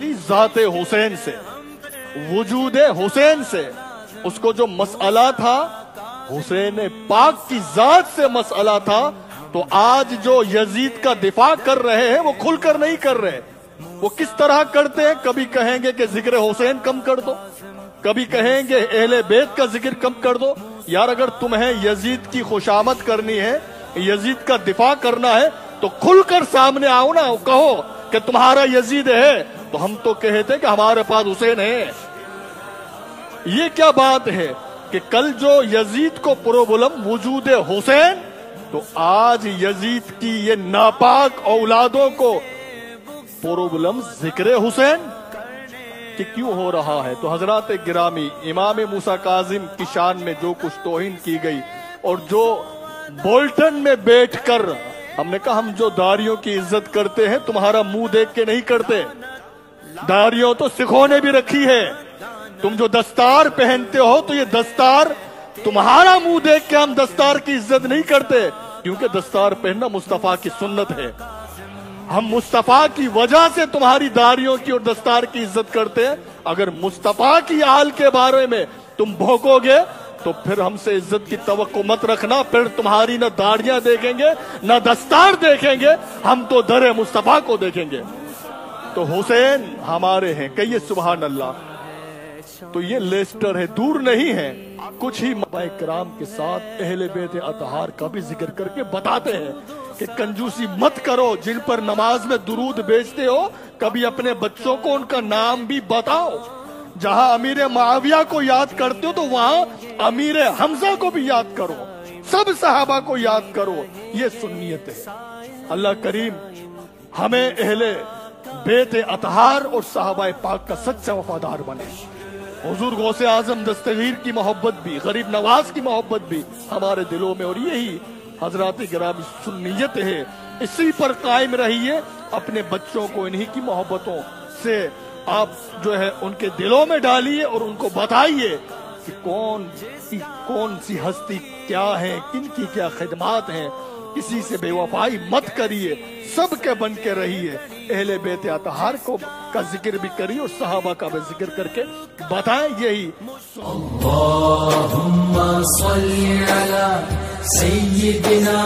की ذات हुसैन से, वजूद हुसैन से। उसको जो मसला था हुसैन पाक की जात से मसला था, तो आज जो यजीद का दिफा कर रहे हैं वो खुलकर नहीं कर रहे। वो किस तरह करते हैं, कभी कहेंगे कि जिक्र हुसैन कम कर दो, कभी कहेंगे अहले बैत का जिक्र कम कर दो। यार अगर तुम्हें यजीद की खुशामद करनी है, यजीद का दिफा करना है, तो खुलकर सामने आओ ना, कहो कि तुम्हारा यजीद है, तो हम तो कहते कि हमारे पास हुसैन है। ये क्या बात है कि कल जो यजीद को प्रॉब्लम वजूद हुसैन, तो आज यजीद की ये नापाक औलादों को प्रॉब्लम जिक्र हुसैन कि क्यों हो रहा है। तो हजरात गिरामी, इमाम मूसा काजिम की शान में जो कुछ तौहीन की गई, और जो बोल्टन में बैठकर हमने कहा हम जो दाढ़ियों की इज्जत करते हैं तुम्हारा मुंह देख के नहीं करते, दाढ़ियों तो सिखों ने भी रखी है। तुम जो दस्तार पहनते हो तो ये दस्तार तुम्हारा मुंह देख के हम दस्तार की इज्जत नहीं करते, क्योंकि दस्तार पहनना मुस्तफा की सुन्नत है। हम मुस्तफा की वजह से तुम्हारी दाढ़ियों की और दस्तार की इज्जत करते हैं। अगर मुस्तफा की आल के बारे में तुम भौंकोगे तो फिर हमसे इज्जत की तवक्को मत रखना, फिर तुम्हारी न दाढ़ियां देखेंगे न दस्तार देखेंगे, हम तो दरे मुस्तफा को देखेंगे। तो हुसैन हमारे हैं, कहिए सुभान अल्लाह। तो ये लेस्टर है, दूर नहीं है। कुछ ही कराम के साथ अहले बैत अतहार का भी जिक्र करके बताते हैं कि कंजूसी मत करो, जिन पर नमाज में दुरूद भेजते हो कभी अपने बच्चों को उनका नाम भी बताओ। जहां अमीर मुआविया को याद करते हो तो वहां अमीर हमजा को भी याद करो, सब सहाबा को याद करो। ये सुन्नियत है। अल्लाह करीम हमें अहले बैत अतहार और सहाबा पाक का सच्चा वफादार बने। हुजूर गौसे आजम दस्तगीर की मोहब्बत भी, गरीब नवाज की मोहब्बत भी हमारे दिलों में, और यही हजरात गिरामी सुन्नियत है। इसी पर कायम रहिए, अपने बच्चों को इन्हीं की मोहब्बतों से आप जो है उनके दिलों में डालिए और उनको बताइए कि कौन सी हस्ती क्या है, किन की क्या खिदमात हैं। किसी से बेवफाई मत करिए, सबके बन के रहिए। अहले बैत अतहार को का जिक्र भी करिए और सहाबा का भी जिक्र करके बताएं। यही अल्लाहुम्मा सल्ली अला सय्यिदिना